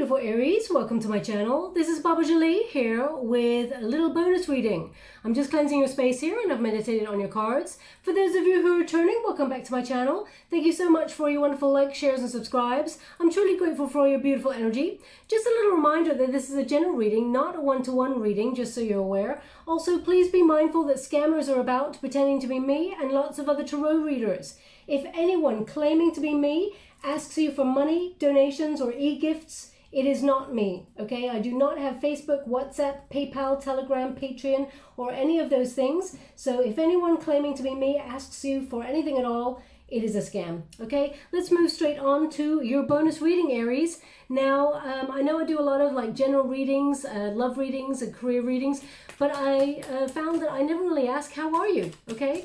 beautiful Aries, welcome to my channel. This is Baba Jolie here with a little bonus reading. I'm just cleansing your space here and I've meditated on your cards. For those of you who are returning, welcome back to my channel. Thank you so much for your wonderful likes, shares and subscribes. I'm truly grateful for all your beautiful energy. Just a little reminder that this is a general reading, not a one-to-one reading, just so you're aware. Also, please be mindful that scammers are about pretending to be me and lots of other tarot readers. If anyone claiming to be me asks you for money, donations, or e-gifts, it is not me, okay? I do not have Facebook, WhatsApp, PayPal, Telegram, Patreon, or any of those things. So if anyone claiming to be me asks you for anything at all, it is a scam, okay? Let's move straight on to your bonus reading, Aries. Now, I know I do a lot of like general readings, love readings and career readings, but I found that I never really ask, how are you, okay?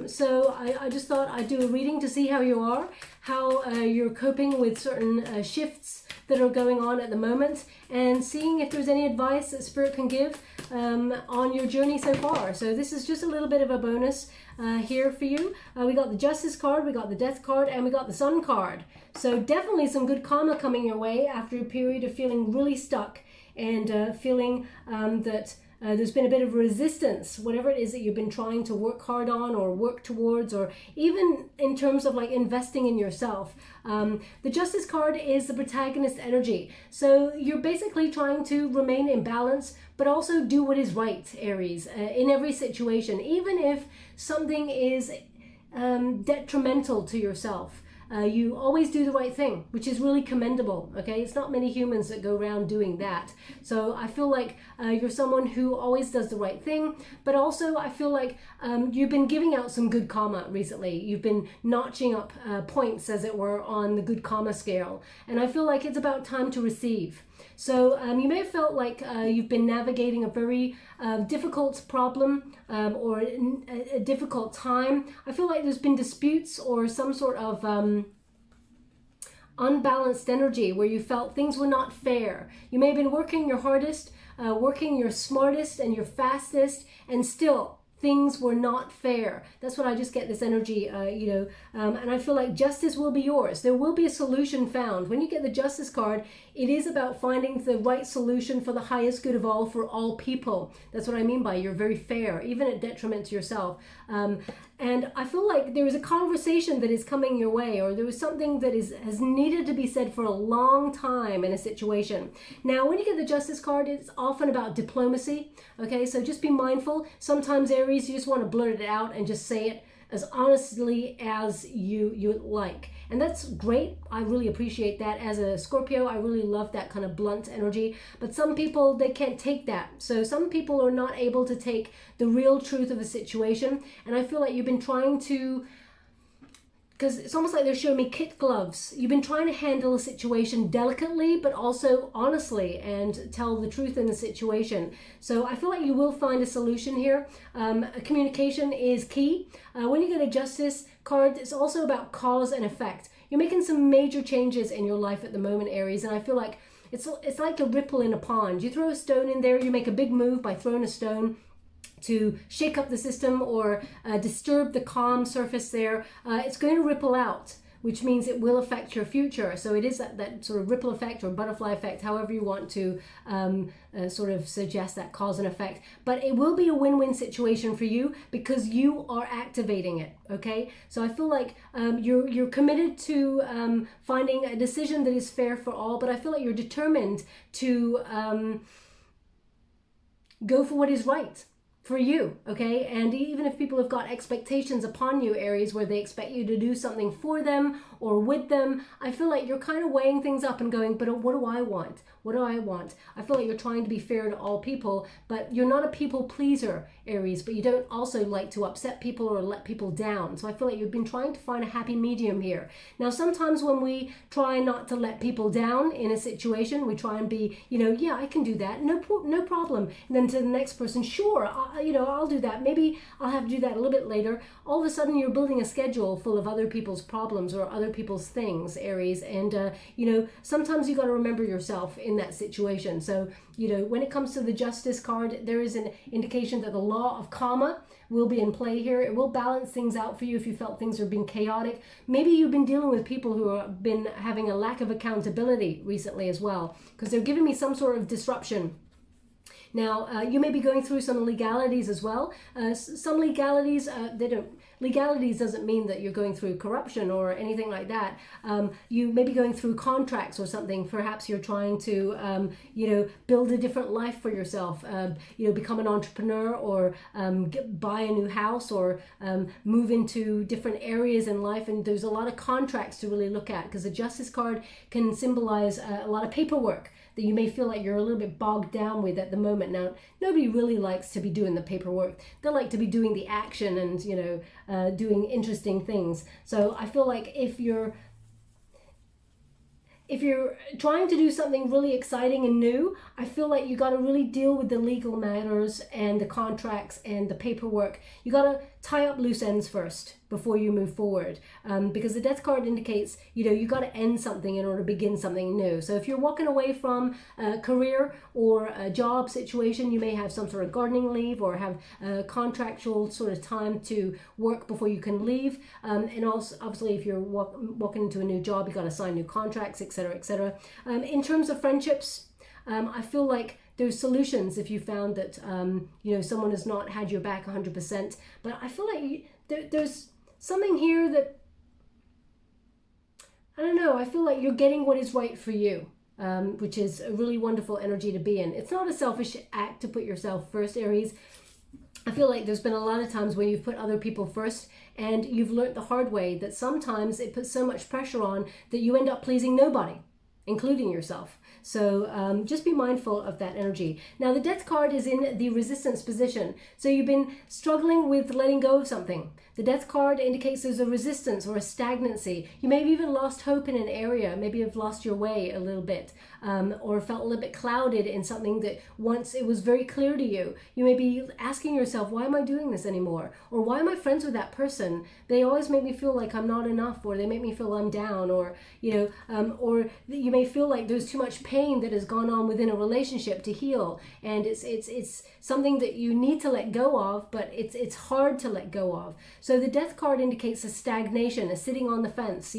So I just thought I'd do a reading to see how you are, how you're coping with certain shifts that are going on at the moment, and seeing if there's any advice that Spirit can give on your journey so far. So this is just a little bit of a bonus here for you. We got the Justice card, we got the Death card, and we got the Sun card. So definitely some good karma coming your way after a period of feeling really stuck and feeling that there's been a bit of resistance, whatever it is that you've been trying to work hard on or work towards, or even in terms of like investing in yourself. The Justice card is the protagonist energy. So you're basically trying to remain in balance, but also do what is right, Aries, in every situation, even if something is detrimental to yourself. You always do the right thing, which is really commendable, okay? It's not many humans that go around doing that. So I feel like you're someone who always does the right thing, but also I feel like you've been giving out some good karma recently. You've been notching up points, as it were, on the good karma scale. And I feel like it's about time to receive. So you may have felt like you've been navigating a very difficult problem or a difficult time. I feel like there's been disputes or some sort of unbalanced energy where you felt things were not fair. You may have been working your hardest, working your smartest and your fastest, and still things were not fair. That's what I just get, this energy, and I feel like justice will be yours. There will be a solution found. When you get the Justice card, it is about finding the right solution for the highest good of all, for all people. That's what I mean by you're very fair, even at detriment to yourself. And I feel like there is a conversation that is coming your way, or there was something that has needed to be said for a long time in a situation. Now, when you get the Justice card, it's often about diplomacy, okay? So just be mindful. Sometimes, Aries, you just want to blurt it out and just say it as honestly as you like. And that's great. I really appreciate that. As a Scorpio, I really love that kind of blunt energy. But some people, they can't take that. So some people are not able to take the real truth of a situation. And I feel like you've been trying to, because it's almost like they're showing me kid gloves. You've been trying to handle a situation delicately, but also honestly, and tell the truth in the situation. So I feel like you will find a solution here. Communication is key. When you get a Justice card, it's also about cause and effect. You're making some major changes in your life at the moment, Aries, and I feel like it's like a ripple in a pond. You throw a stone in there, you make a big move by throwing a stone to shake up the system or disturb the calm surface there. It's going to ripple out, which means it will affect your future. So it is that sort of ripple effect or butterfly effect, however you want to sort of suggest that cause and effect. But it will be a win-win situation for you because you are activating it, okay? So I feel like you're committed to finding a decision that is fair for all, but I feel like you're determined to go for what is right for you, okay? And even if people have got expectations upon you, Aries, where they expect you to do something for them or with them, I feel like you're kind of weighing things up and going, but what do I want? What do I want? I feel like you're trying to be fair to all people, but you're not a people pleaser, Aries, but you don't also like to upset people or let people down. So I feel like you've been trying to find a happy medium here. Now, sometimes when we try not to let people down in a situation, we try and be, yeah, I can do that. No problem. And then to the next person, sure, I'll do that. Maybe I'll have to do that a little bit later. All of a sudden you're building a schedule full of other people's problems or other people's things, Aries. And, sometimes you got to remember yourself in that situation. So, when it comes to the Justice card, there is an indication that the law of karma will be in play here. It will balance things out for you if you felt things are being chaotic. Maybe you've been dealing with people who have been having a lack of accountability recently as well, because they're giving me some sort of disruption. Now, you may be going through some legalities as well. Some legalities, legalities doesn't mean that you're going through corruption or anything like that. You may be going through contracts or something. Perhaps you're trying to, build a different life for yourself. Become an entrepreneur, or buy a new house, or move into different areas in life. And there's a lot of contracts to really look at, because the Justice card can symbolize a lot of paperwork that you may feel like you're a little bit bogged down with at the moment. Now, nobody really likes to be doing the paperwork. They like to be doing the action and, doing interesting things. So I feel like if you're trying to do something really exciting and new, I feel like you got to really deal with the legal matters and the contracts and the paperwork. You got to tie up loose ends first before you move forward, because the Death card indicates you got to end something in order to begin something new. So if you're walking away from a career or a job situation, you may have some sort of gardening leave, or have a contractual sort of time to work before you can leave. And also, obviously, if you're walking into a new job, you got to sign new contracts, etc., etc. In terms of friendships, I feel like there's solutions if you found that someone has not had your back 100%. But I feel like there's something here that, I don't know, I feel like you're getting what is right for you, which is a really wonderful energy to be in. It's not a selfish act to put yourself first, Aries. I feel like there's been a lot of times where you've put other people first, and you've learned the hard way that sometimes it puts so much pressure on that you end up pleasing nobody, including yourself. So just be mindful of that energy. Now, the Death card is in the Resistance position. So you've been struggling with letting go of something. The Death card indicates there's a resistance or a stagnancy. You may have even lost hope in an area. Maybe you've lost your way a little bit, or felt a little bit clouded in something that once it was very clear to you. You may be asking yourself, why am I doing this anymore? Or why am I friends with that person? They always make me feel like I'm not enough, or they make me feel I'm down, or, or you may feel like there's too much pain that has gone on within a relationship to heal. And it's something that you need to let go of, but it's hard to let go of. So the Death card indicates a stagnation, a sitting on the fence,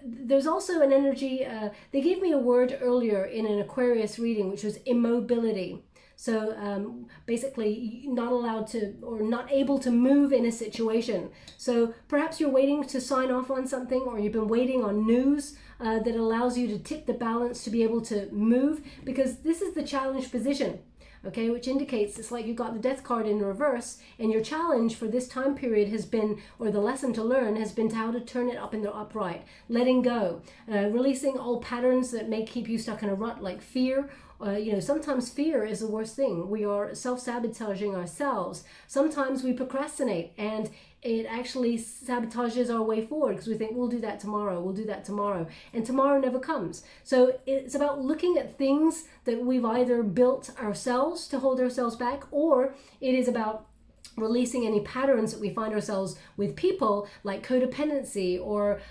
There's also an energy, they gave me a word earlier in an Aquarius reading, which was immobility. So basically not allowed to, or not able to move in a situation. So perhaps you're waiting to sign off on something, or you've been waiting on news that allows you to tip the balance to be able to move, because this is the challenge position. Okay, which indicates it's like you got the Death card in reverse, and your challenge for this time period has been, or the lesson to learn has been, to how to turn it up in the upright, letting go, releasing old patterns that may keep you stuck in a rut, like fear. Sometimes fear is the worst thing. We are self-sabotaging ourselves. Sometimes we procrastinate, and it actually sabotages our way forward, because we think we'll do that tomorrow, and tomorrow never comes. So it's about looking at things that we've either built ourselves to hold ourselves back, or it is about releasing any patterns that we find ourselves with people, like codependency, or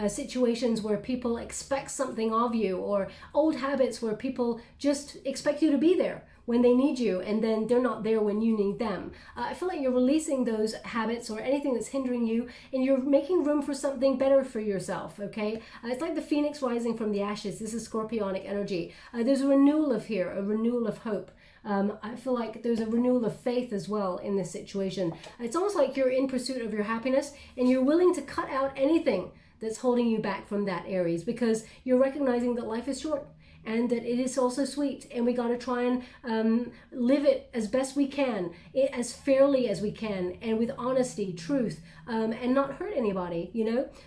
situations where people expect something of you, or old habits where people just expect you to be there when they need you, and then they're not there when you need them. I feel like you're releasing those habits or anything that's hindering you, and you're making room for something better for yourself, okay? It's like the phoenix rising from the ashes. This is scorpionic energy. There's a renewal of here, a renewal of hope. I feel like there's a renewal of faith as well in this situation. It's almost like you're in pursuit of your happiness, and you're willing to cut out anything that's holding you back from that, Aries, because you're recognizing that life is short, and that it is also sweet, and we got to try and live it as best we can, as fairly as we can, and with honesty, truth, and not hurt anybody,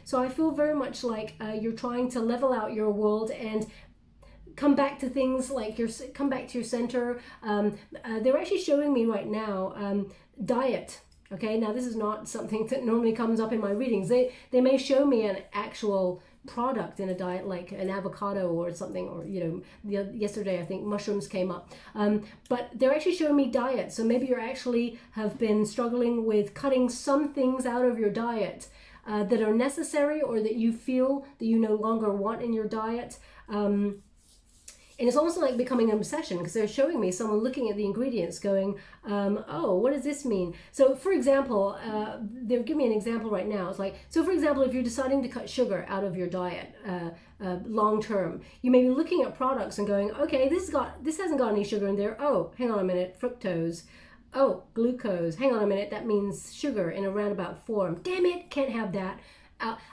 So I feel very much like you're trying to level out your world and come back to things like come back to your center. They're actually showing me right now diet. Okay, now this is not something that normally comes up in my readings. They may show me an actual product in a diet, like an avocado or something, or, you know, yesterday I think mushrooms came up. But they're actually showing me diet. So maybe you actually have been struggling with cutting some things out of your diet that are necessary, or that you feel that you no longer want in your diet. And it's almost like becoming an obsession, because they're showing me someone looking at the ingredients going, oh, what does this mean? So for example, they're giving me an example right now. It's like, so for example, if you're deciding to cut sugar out of your diet long term, you may be looking at products and going, okay, this hasn't got any sugar in there. Oh, hang on a minute, fructose. Oh, glucose. Hang on a minute, that means sugar in a roundabout form. Damn it, can't have that.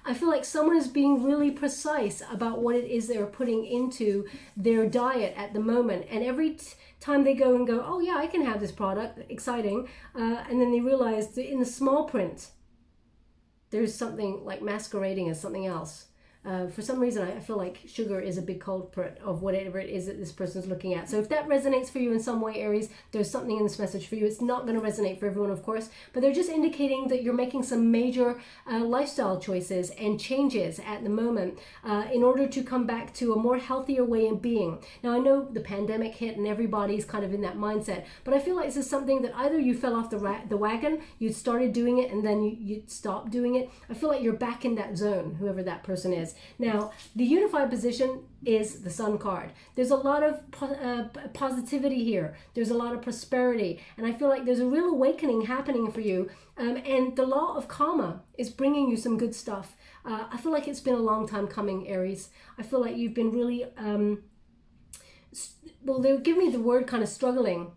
I feel like someone is being really precise about what it is they're putting into their diet at the moment. And every time they go and go, oh yeah, I can have this product, exciting. And then they realize that in the small print, there's something like masquerading as something else. For some reason, I feel like sugar is a big culprit of whatever it is that this person's looking at. So if that resonates for you in some way, Aries, there's something in this message for you. It's not going to resonate for everyone, of course, but they're just indicating that you're making some major lifestyle choices and changes at the moment in order to come back to a more healthier way of being. Now, I know the pandemic hit and everybody's kind of in that mindset, but I feel like this is something that either you fell off the wagon, you started doing it, and then you stopped doing it. I feel like you're back in that zone, whoever that person is. Now, the unified position is the Sun card. There's a lot of positivity here. There's a lot of prosperity. And I feel like there's a real awakening happening for you. And the law of karma is bringing you some good stuff. I feel like it's been a long time coming, Aries. I feel like you've been really, well, they give me the word kind of struggling,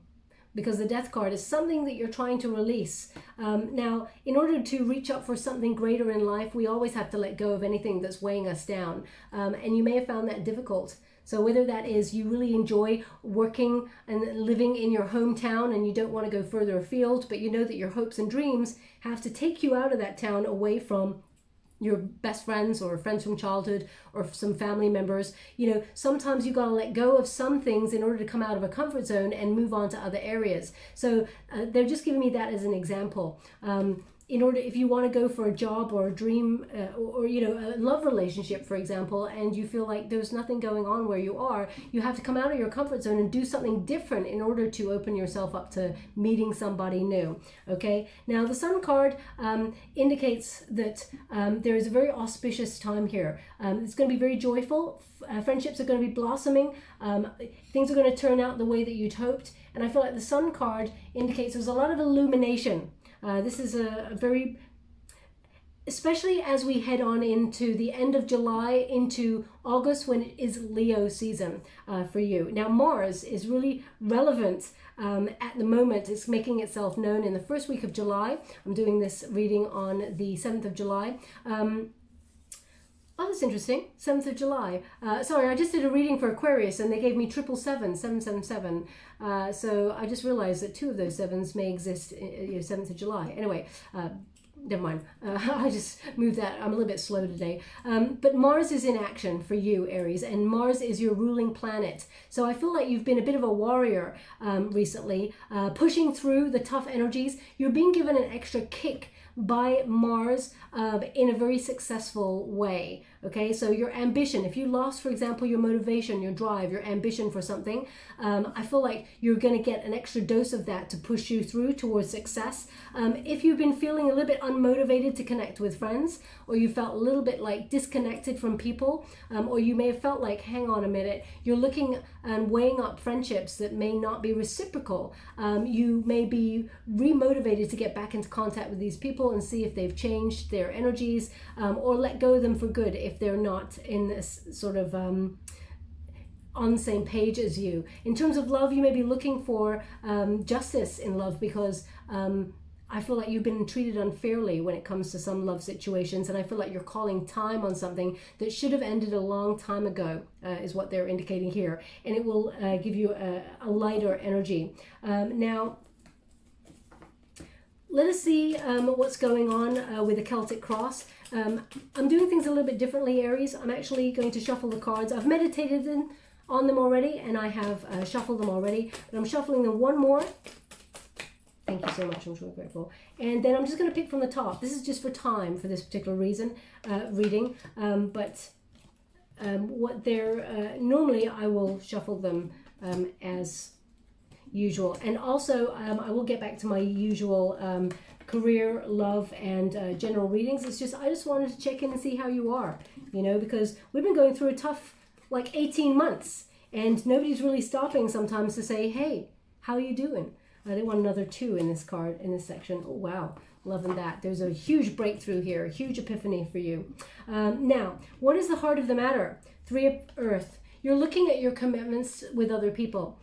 because the Death card is something that you're trying to release. Now, in order to reach up for something greater in life, we always have to let go of anything that's weighing us down. And you may have found that difficult. So whether that is you really enjoy working and living in your hometown and you don't want to go further afield, but you know that your hopes and dreams have to take you out of that town, away from your best friends or friends from childhood or some family members. You know, sometimes you got to let go of some things in order to come out of a comfort zone and move on to other areas. So they're just giving me that as an example. In order, if you want to go for a job or a dream or you know, a love relationship, for example, and you feel like there's nothing going on where you are, you have to come out of your comfort zone and do something different in order to open yourself up to meeting somebody new. Okay, now the Sun card indicates that there is a very auspicious time here. It's going to be very joyful. Friendships are going to be blossoming. Things are going to turn out the way that you'd hoped. And I feel like the Sun card indicates there's a lot of illumination. This is a very, especially as we head on into the end of July into August, when it is Leo season for you. Now, Mars is really relevant at the moment. It's making itself known in the first week of July. I'm doing this reading on the 7th of July. Oh, that's interesting. 7th of July. Sorry, I just did a reading for Aquarius and they gave me 777. So I just realized that two of those sevens may exist 7th of July. Anyway, never mind. I just moved that. I'm a little bit slow today. But Mars is in action for you, Aries, and Mars is your ruling planet. So I feel like you've been a bit of a warrior recently, pushing through the tough energies. You're being given an extra kick by Mars in a very successful way. Okay, so your ambition, if you lost, for example, your motivation, your drive, your ambition for something, I feel like you're going to get an extra dose of that to push you through towards success. If you've been feeling a little bit unmotivated to connect with friends, or you felt a little bit like disconnected from people, or you may have felt like, hang on a minute, you're looking and weighing up friendships that may not be reciprocal. You may be remotivated to get back into contact with these people and see if they've changed their energies, or let go of them for good if they're not in this sort of on the same page as you. In terms of love, you may be looking for justice in love, because I feel like you've been treated unfairly when it comes to some love situations, and I feel like you're calling time on something that should have ended a long time ago, is what they're indicating here, and it will give you a lighter energy. Now, let us see what's going on with the Celtic cross. I'm doing things a little bit differently, Aries. I'm actually going to shuffle the cards. I've meditated on them already, and I have shuffled them already, but I'm shuffling them one more. Thank you so much, I'm really grateful. And then I'm just going to pick from the top. This is just for time for this particular reason, reading, but what they're, normally I will shuffle them as usual. And also I will get back to my usual career, love, and general readings. It's just, I just wanted to check in and see how you are, you know, because we've been going through a tough, like 18 months, and nobody's really stopping sometimes to say, hey, how are you doing? They want another 2 in this card, in this section. Oh, wow. Loving that. There's a huge breakthrough here, a huge epiphany for you. Now, what is the heart of the matter? 3 of Earth. You're looking at your commitments with other people.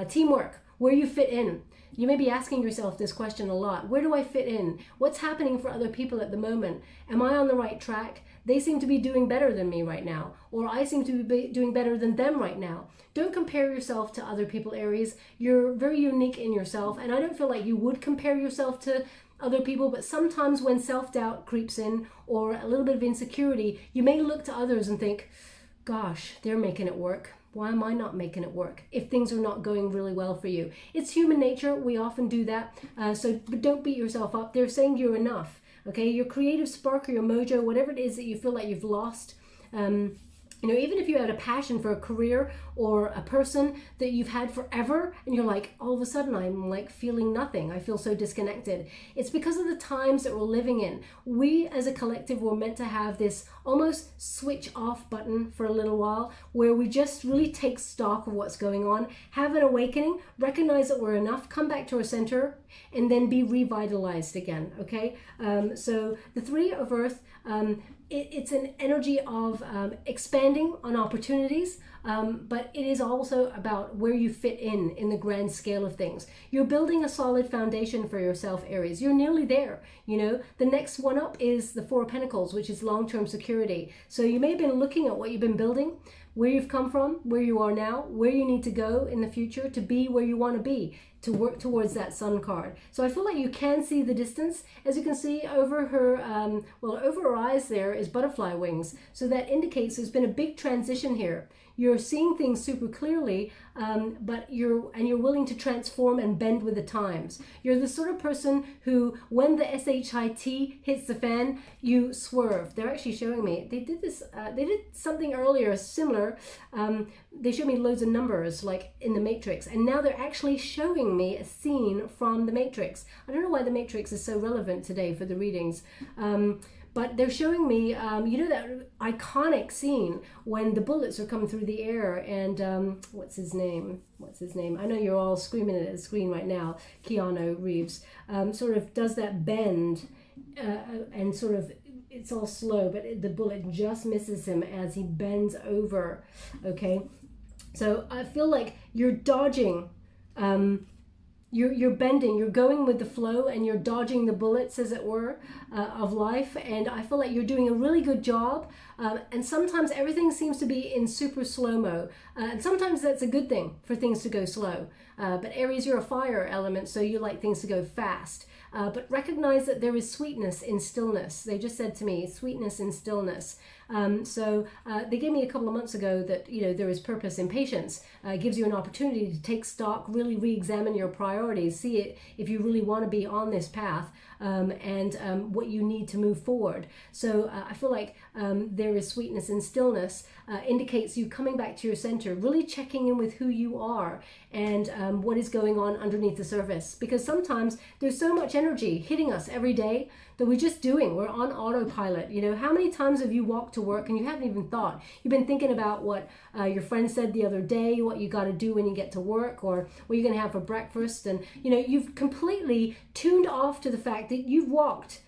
Teamwork, where you fit in. You may be asking yourself this question a lot. Where do I fit in? What's happening for other people at the moment? Am I on the right track? They seem to be doing better than me right now, or I seem to be doing better than them right now. Don't compare yourself to other people, Aries. You're very unique in yourself, and I don't feel like you would compare yourself to other people, but sometimes when self-doubt creeps in, or a little bit of insecurity, you may look to others and think, gosh, they're making it work. Why am I not making it work if things are not going really well for you? It's human nature. We often do that. But don't beat yourself up. They're saying you're enough. Okay, your creative spark or your mojo, whatever it is that you feel like you've lost, you know, even if you had a passion for a career or a person that you've had forever, and you're like, all of a sudden I'm like feeling nothing. I feel so disconnected. It's because of the times that we're living in. We as a collective were meant to have this almost switch off button for a little while, where we just really take stock of what's going on, have an awakening, recognize that we're enough, come back to our center, and then be revitalized again. Okay, so the 3 of Earth, it's an energy of expanding on opportunities, but it is also about where you fit in the grand scale of things. You're building a solid foundation for yourself, Aries. You're nearly there. You know, the next one up is the 4 of Pentacles, which is long-term security. So you may have been looking at what you've been building, where you've come from, where you are now, where you need to go in the future to be where you want to be, to work towards that Sun card. So I feel like you can see the distance. As you can see over her, over her eyes there is butterfly wings. So that indicates there's been a big transition here. You're seeing things super clearly, but you're willing to transform and bend with the times. You're the sort of person who, when the SHIT hits the fan, you swerve. They're actually showing me, they did this, they did something earlier similar. They showed me loads of numbers like in the Matrix, and now they're actually showing me a scene from the Matrix. I don't know why the Matrix is so relevant today for the readings. But they're showing me, you know, that iconic scene when the bullets are coming through the air, and what's his name? I know you're all screaming at the screen right now. Keanu Reeves sort of does that bend, and sort of, it's all slow, but the bullet just misses him as he bends over. Okay, so I feel like you're dodging. You're bending, you're going with the flow, and you're dodging the bullets, as it were, of life. And I feel like you're doing a really good job. And sometimes everything seems to be in super slow-mo. And sometimes that's a good thing for things to go slow. But Aries, you're a fire element, so you like things to go fast. But recognize that there is sweetness in stillness. They just said to me, sweetness in stillness. So they gave me a couple of months ago that, you know, there is purpose in patience. It gives you an opportunity to take stock, really re-examine your priorities, see it if you really want to be on this path, and what you need to move forward. So I feel like there is sweetness in stillness, indicates you coming back to your center, really checking in with who you are and what is going on underneath the surface. Because sometimes there's so much energy hitting us every day that we're just doing. We're on autopilot. You know, how many times have you walked to work and you haven't even thought? You've been thinking about what your friend said the other day, what you got to do when you get to work, or what you're going to have for breakfast. And, you know, you've completely tuned off to the fact that you've walked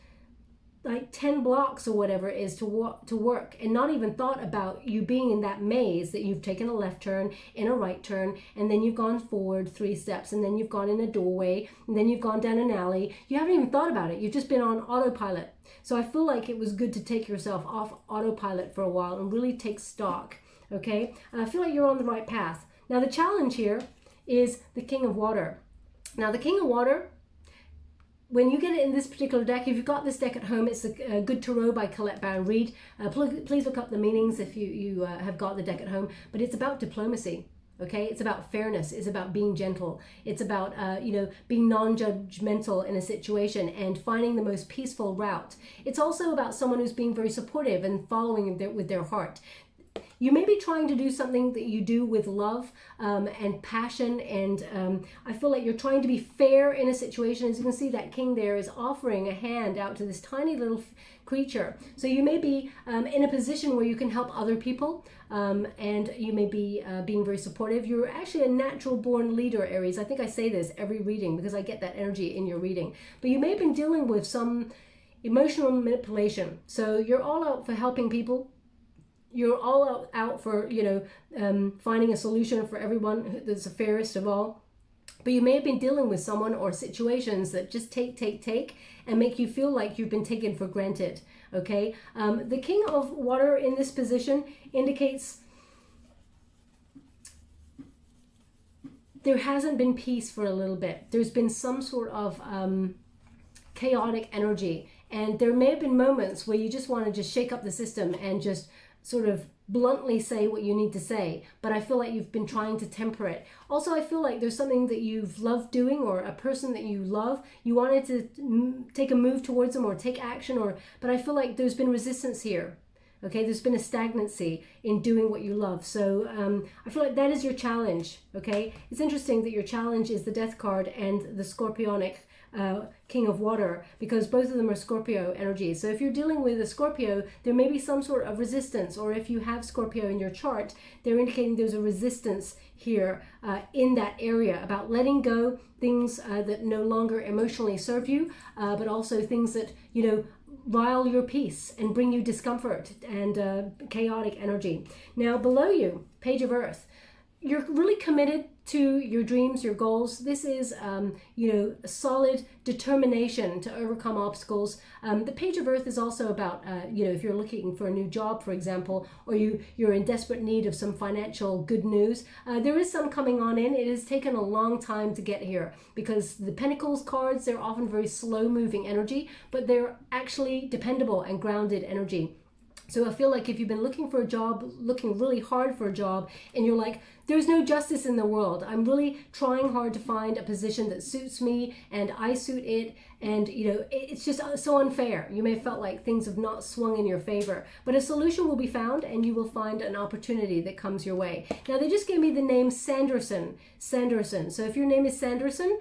like 10 blocks or whatever it is to walk to work, and not even thought about you being in that maze, that you've taken a left turn, in a right turn, and then you've gone forward 3 steps, and then you've gone in a doorway, and then you've gone down an alley. You haven't even thought about it. You've just been on autopilot. So I feel like it was good to take yourself off autopilot for a while and really take stock. Okay, and I feel like you're on the right path. Now the challenge here is the King of Water. Now the King of Water, when you get it in this particular deck, if you've got this deck at home, it's a good tarot by Colette Baron Reid. Please look up the meanings if you have got the deck at home. But it's about diplomacy, okay? It's about fairness. It's about being gentle. It's about, being non-judgmental in a situation and finding the most peaceful route. It's also about someone who's being very supportive and following with their heart. You may be trying to do something that you do with love and passion, and I feel like you're trying to be fair in a situation. As you can see, that king there is offering a hand out to this tiny little creature. So you may be in a position where you can help other people, and you may be being very supportive. You're actually a natural born leader, Aries. I think I say this every reading because I get that energy in your reading. But you may have been dealing with some emotional manipulation. So you're all out for helping people. You're all out for, finding a solution for everyone that's the fairest of all. But you may have been dealing with someone or situations that just take, and make you feel like you've been taken for granted, okay? The King of Water in this position indicates there hasn't been peace for a little bit. There's been some sort of chaotic energy. And there may have been moments where you just want to just shake up the system and just sort of bluntly say what you need to say, but I feel like you've been trying to temper it. Also, I feel like there's something that you've loved doing, or a person that you love, you wanted to take a move towards them or take action, but I feel like there's been resistance here. Okay, there's been a stagnancy in doing what you love. So I feel like that is your challenge. Okay, it's interesting that your challenge is the Death card and the Scorpionic King of Water, because both of them are Scorpio energy. So if you're dealing with a Scorpio, there may be some sort of resistance, or if you have Scorpio in your chart, they're indicating there's a resistance here in that area about letting go things that no longer emotionally serve you, but also things that, rile your peace and bring you discomfort and chaotic energy. Now below you, Page of Earth. You're really committed to your dreams, your goals. This is, a solid determination to overcome obstacles. The Page of Earth is also about, if you're looking for a new job, for example, or you're in desperate need of some financial good news, there is some coming on in. It has taken a long time to get here because the Pentacles cards, they're often very slow moving energy, but they're actually dependable and grounded energy. So I feel like if you've been looking for a job, looking really hard for a job, and you're like, there's no justice in the world. I'm really trying hard to find a position that suits me and I suit it. And, it's just so unfair. You may have felt like things have not swung in your favor, but a solution will be found and you will find an opportunity that comes your way. Now, they just gave me the name Sanderson. So if your name is Sanderson,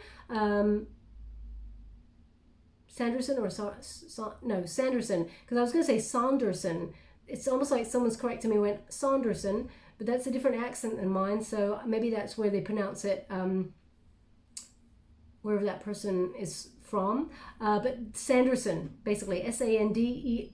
Sanderson or Sanderson, because I was going to say Saunderson. It's almost like someone's correcting me and went Saunderson, but that's a different accent than mine, so maybe that's where they pronounce it, wherever that person is from. But Sanderson, basically Sanderson,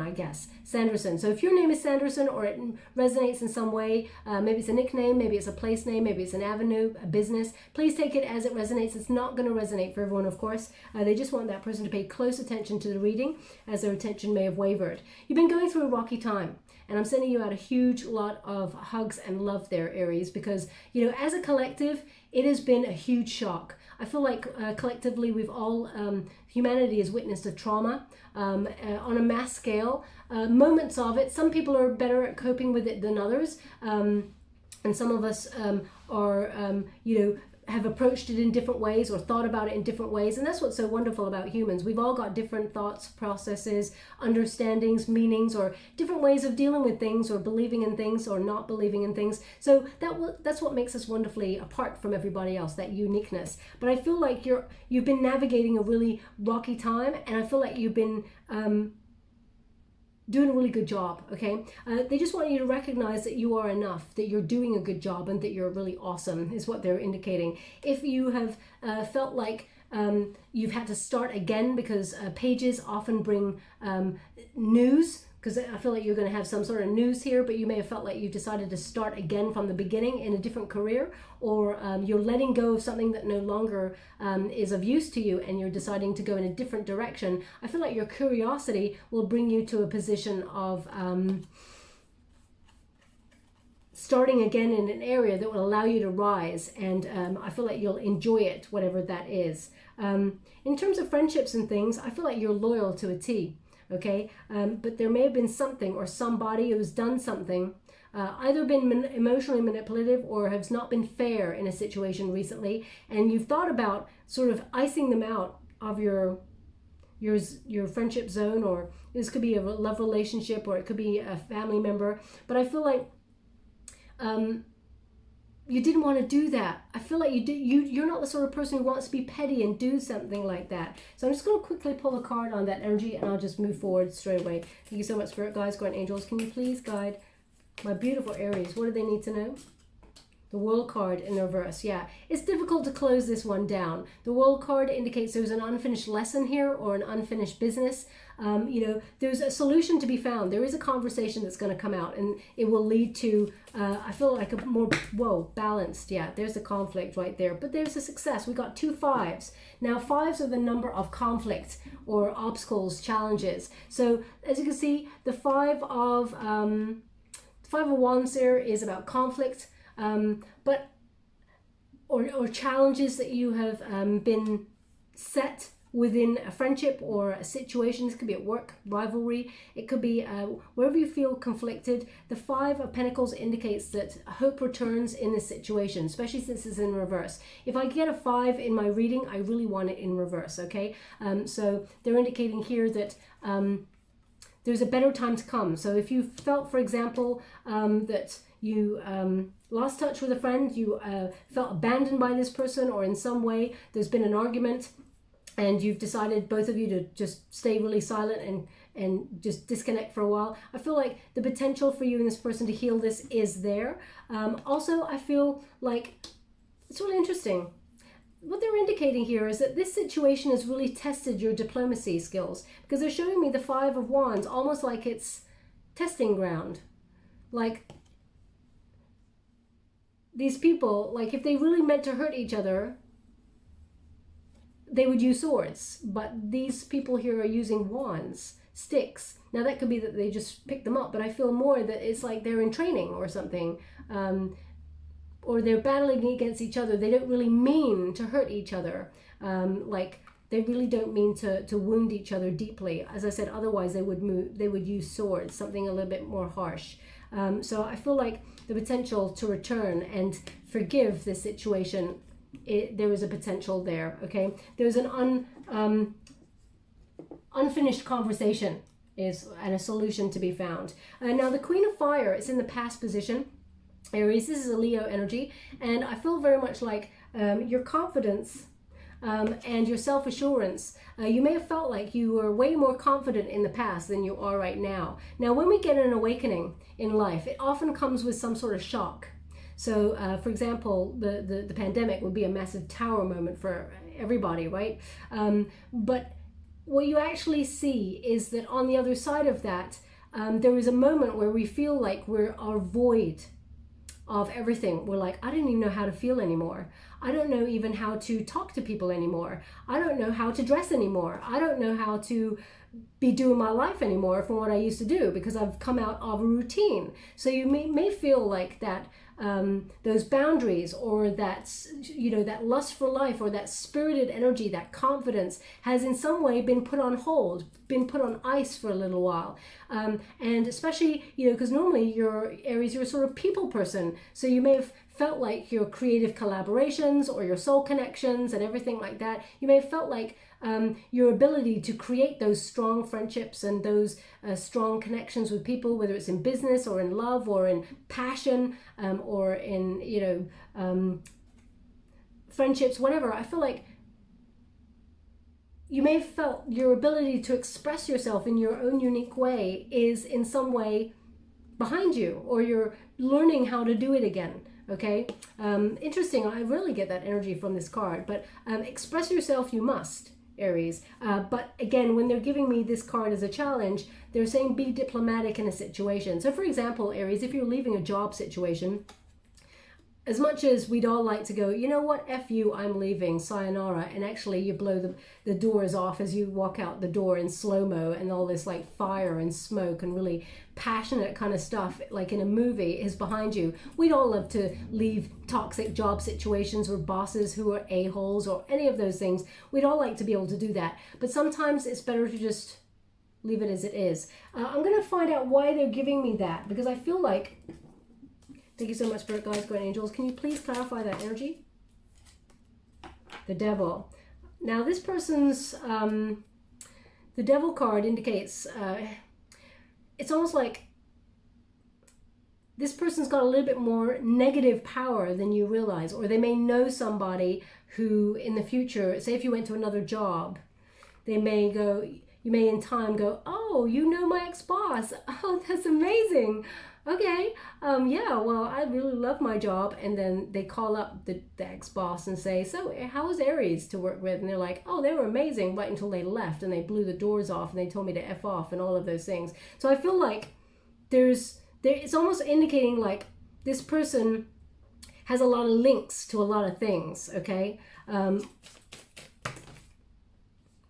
I guess. Sanderson. So if your name is Sanderson or it resonates in some way, maybe it's a nickname, maybe it's a place name, maybe it's an avenue, a business, please take it as it resonates. It's not going to resonate for everyone, of course. They just want that person to pay close attention to the reading, as their attention may have wavered. You've been going through a rocky time, and I'm sending you out a huge lot of hugs and love there, Aries, because, as a collective, it has been a huge shock. I feel like collectively we've all, humanity has witnessed a trauma on a mass scale. Moments of it, some people are better at coping with it than others. And some of us have approached it in different ways or thought about it in different ways. And that's what's so wonderful about humans. We've all got different thoughts, processes, understandings, meanings, or different ways of dealing with things or believing in things or not believing in things. So that's what makes us wonderfully apart from everybody else, that uniqueness. But I feel like you've been navigating a really rocky time, and I feel like you've been doing a really good job, okay? They just want you to recognize that you are enough, that you're doing a good job, and that you're really awesome, is what they're indicating. If you have felt like you've had to start again, because pages often bring news, because I feel like you're going to have some sort of news here, but you may have felt like you decided to start again from the beginning in a different career, or you're letting go of something that no longer is of use to you, and you're deciding to go in a different direction. I feel like your curiosity will bring you to a position of starting again in an area that will allow you to rise, and I feel like you'll enjoy it, whatever that is. In terms of friendships and things, I feel like you're loyal to a T. Okay, but there may have been something or somebody who's done something, either been emotionally manipulative or has not been fair in a situation recently, and you've thought about sort of icing them out of your your friendship zone, or this could be a love relationship, or it could be a family member. But I feel like you didn't want to do that. I feel like you're not the sort of person who wants to be petty and do something like that. So I'm just going to quickly pull a card on that energy, and I'll just move forward straight away. Thank you so much, Spirit Guides, Guardian Angels. Can you please guide my beautiful Aries? What do they need to know? The World card in reverse. Yeah, it's difficult to close this one down. The World card indicates there's an unfinished lesson here, or an unfinished business. You know, there's a solution to be found. There is a conversation that's going to come out, and it will lead to, I feel like, a more, balanced. Yeah, there's a conflict right there. But there's a success. We got 2 5s. Now, 5s are the number of conflict or obstacles, challenges. So, as you can see, the 5 of Wands there is about conflict. But challenges that you have been set within a friendship or a situation. This could be at work, rivalry. It could be wherever you feel conflicted. The 5 of Pentacles indicates that hope returns in this situation, especially since it's in reverse. If I get a 5 in my reading, I really want it in reverse, okay? So they're indicating here that there's a better time to come. So if you felt, for example, that you lost touch with a friend, you felt abandoned by this person, or in some way there's been an argument and you've decided, both of you, to just stay really silent and just disconnect for a while, I feel like the potential for you and this person to heal this is there. Also, I feel like it's really interesting. What they're indicating here is that this situation has really tested your diplomacy skills, because they're showing me the 5 of Wands almost like it's testing ground. Like, these people, like, if they really meant to hurt each other, they would use swords. But these people here are using wands, sticks. Now, that could be that they just picked them up, but I feel more that it's like they're in training or something. Or they're battling against each other. They don't really mean to hurt each other. Like, they really don't mean to wound each other deeply. As I said, otherwise they would use swords, something a little bit more harsh. So I feel like the potential to return and forgive this situation, there is a potential there, okay? There's an unfinished conversation and a solution to be found. Now, the Queen of Fire is in the past position. Aries, this is a Leo energy, and I feel very much like your confidence and your self-assurance. You may have felt like you were way more confident in the past than you are right now. Now, when we get an awakening in life, it often comes with some sort of shock. So, for example, the pandemic would be a massive tower moment for everybody, right? But what you actually see is that on the other side of that, there is a moment where we feel like we're void of everything. We're like, I don't even know how to feel anymore. I don't know even how to talk to people anymore. I don't know how to dress anymore. I don't know how to be doing my life anymore from what I used to do, because I've come out of a routine. So you may feel like that those boundaries, or that, you know, that lust for life, or that spirited energy, that confidence has in some way been put on hold, been put on ice for a little while. And especially, you know, because normally you're Aries, you're a sort of people person. So you may have felt like your creative collaborations or your soul connections and everything like that, you may have felt like your ability to create those strong friendships and those strong connections with people, whether it's in business or in love or in passion or in, you know, friendships, whatever. I feel like you may have felt your ability to express yourself in your own unique way is in some way behind you, or you're learning how to do it again. Okay, interesting. I really get that energy from this card, but express yourself you must, Aries. But again, when they're giving me this card as a challenge, they're saying be diplomatic in a situation. So for example, Aries, if you're leaving a job situation, as much as we'd all like to go, you know what, F you, I'm leaving, sayonara, and actually you blow the doors off as you walk out the door in slow-mo, and all this like fire and smoke and really passionate kind of stuff like in a movie is behind you. We'd all love to leave toxic job situations or bosses who are a-holes or any of those things. We'd all like to be able to do that. But sometimes it's better to just leave it as it is. I'm going to find out why they're giving me that, because I feel like... Thank you so much, Spirit Guides, Guardian Angels. Can you please clarify that energy? The Devil. Now, this person's the Devil card indicates, it's almost like this person's got a little bit more negative power than you realize, or they may know somebody who in the future, say if you went to another job, they may go, you may in time go, oh, you know my ex-boss. Oh, that's amazing. Okay, yeah, well, I really love my job. And then they call up the ex-boss and say, so how was Aries to work with? And they're like, oh, they were amazing right until they left and they blew the doors off and they told me to F off and all of those things. So I feel like it's almost indicating like this person has a lot of links to a lot of things, okay?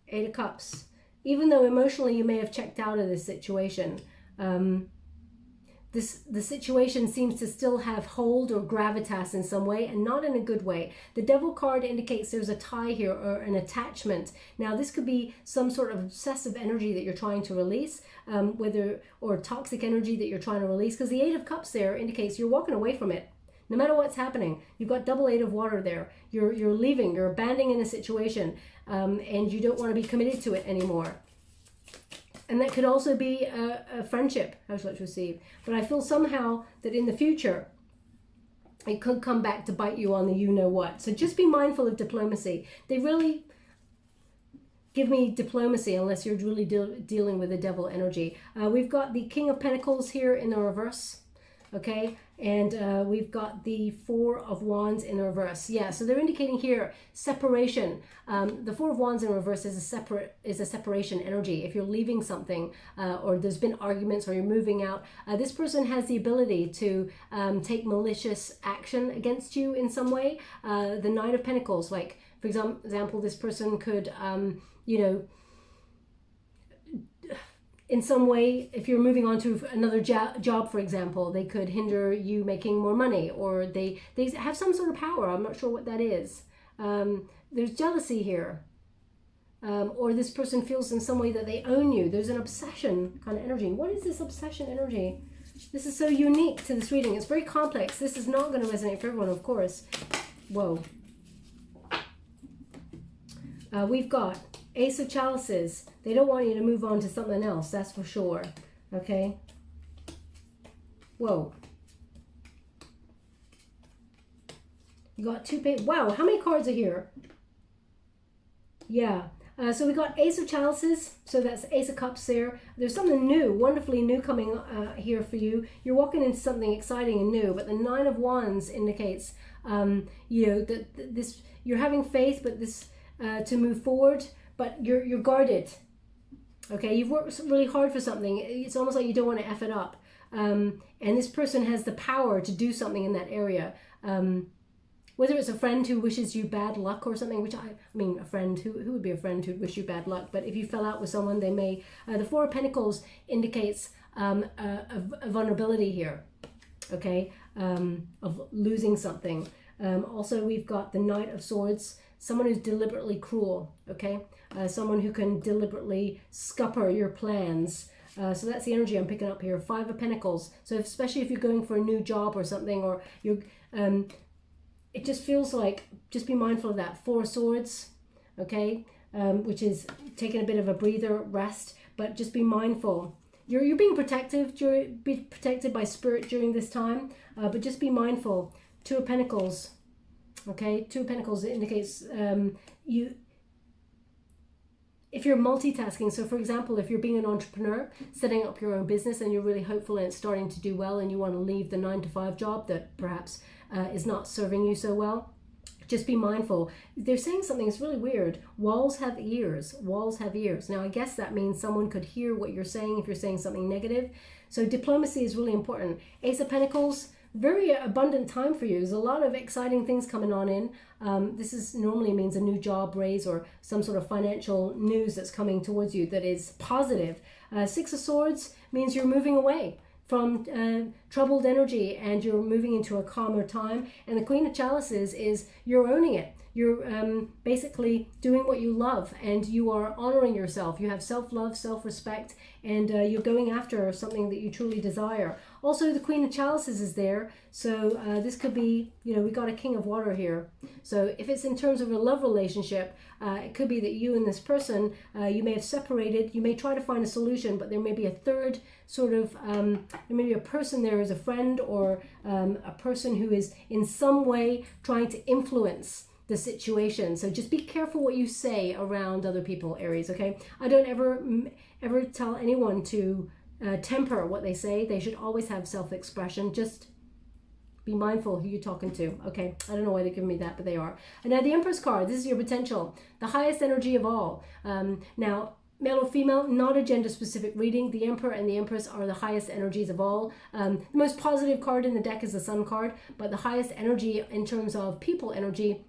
Eight of Cups. Even though emotionally you may have checked out of this situation, the situation seems to still have hold or gravitas in some way, and not in a good way. The Devil card indicates there's a tie here or an attachment. Now this could be some sort of obsessive energy that you're trying to release, or toxic energy that you're trying to release, because the Eight of Cups there indicates you're walking away from it. No matter what's happening, you've got double Eight of Water there. You're leaving, you're abandoning a situation, and you don't want to be committed to it anymore. And that could also be a friendship, how shall I receive. But I feel somehow that in the future, it could come back to bite you on the you-know-what. So just be mindful of diplomacy. They really give me diplomacy unless you're really dealing with the Devil energy. We've got the King of Pentacles here in the reverse. Okay, and we've got the Four of Wands in reverse. Yeah, so they're indicating here separation. The Four of Wands in reverse is a separation energy. If you're leaving something, or there's been arguments, or you're moving out, this person has the ability to take malicious action against you in some way. The Knight of Pentacles, like for example, this person could, you know, in some way, if you're moving on to another job, for example, they could hinder you making more money, or they have some sort of power. I'm not sure what that is. There's jealousy here. Or this person feels in some way that they own you. There's an obsession kind of energy. What is this obsession energy? This is so unique to this reading. It's very complex. This is not going to resonate for everyone, of course. Whoa. We've got Ace of Chalices. They don't want you to move on to something else, that's for sure. Okay? Whoa. You got two pages. Wow, how many cards are here? Yeah. So we got Ace of Chalices. So that's Ace of Cups there. There's something new, wonderfully new coming here for you. You're walking into something exciting and new. But the Nine of Wands indicates, you know, that this, you're having faith, but this to move forward. But you're guarded, okay? You've worked really hard for something. It's almost like you don't want to F it up. And this person has the power to do something in that area. Whether it's a friend who wishes you bad luck or something, which I mean, a friend, who would be a friend who'd wish you bad luck? But if you fell out with someone, they may, the Four of Pentacles indicates a vulnerability here, okay? Of losing something. Also, we've got the Knight of Swords, someone who's deliberately cruel, okay? Someone who can deliberately scupper your plans. So that's the energy I'm picking up here. Five of Pentacles. So especially if you're going for a new job or something, or you're, it just feels like, just be mindful of that. Four of Swords, okay? Which is taking a bit of a breather, rest, but just be mindful. You're being protective, be protected by spirit during this time, but just be mindful. Two of Pentacles, okay? Two of Pentacles indicates if you're multitasking. So for example, if you're being an entrepreneur, setting up your own business, and you're really hopeful and it's starting to do well, and you want to leave the 9-to-5 job that perhaps is not serving you so well, just be mindful. They're saying something that's really weird. Walls have ears. Walls have ears. Now, I guess that means someone could hear what you're saying if you're saying something negative. So diplomacy is really important. Ace of Pentacles, very abundant time for you. There's a lot of exciting things coming on in. This is normally means a new job raise or some sort of financial news that's coming towards you that is positive. Six of Swords means you're moving away from troubled energy and you're moving into a calmer time. And the Queen of Chalices is you're owning it. you're basically doing what you love, and you are honoring yourself. You have self-love, self-respect, and you're going after something that you truly desire. Also, the Queen of Chalices is there, so this could be, you know, we got a King of Water here. So if it's in terms of a love relationship, it could be that you and this person, you may have separated. You may try to find a solution, but there may be a third sort of, there may be a person there as a friend, or a person who is in some way trying to influence the situation. So just be careful what you say around other people, Aries, okay? I don't ever tell anyone to temper what they say. They should always have self-expression. Just be mindful who you're talking to, okay? I don't know why they're giving me that, but they are. And now the Empress card, this is your potential, the highest energy of all. Now, male or female, not a gender-specific reading. The Emperor and the Empress are the highest energies of all. The most positive card in the deck is the Sun card, but the highest energy in terms of people energy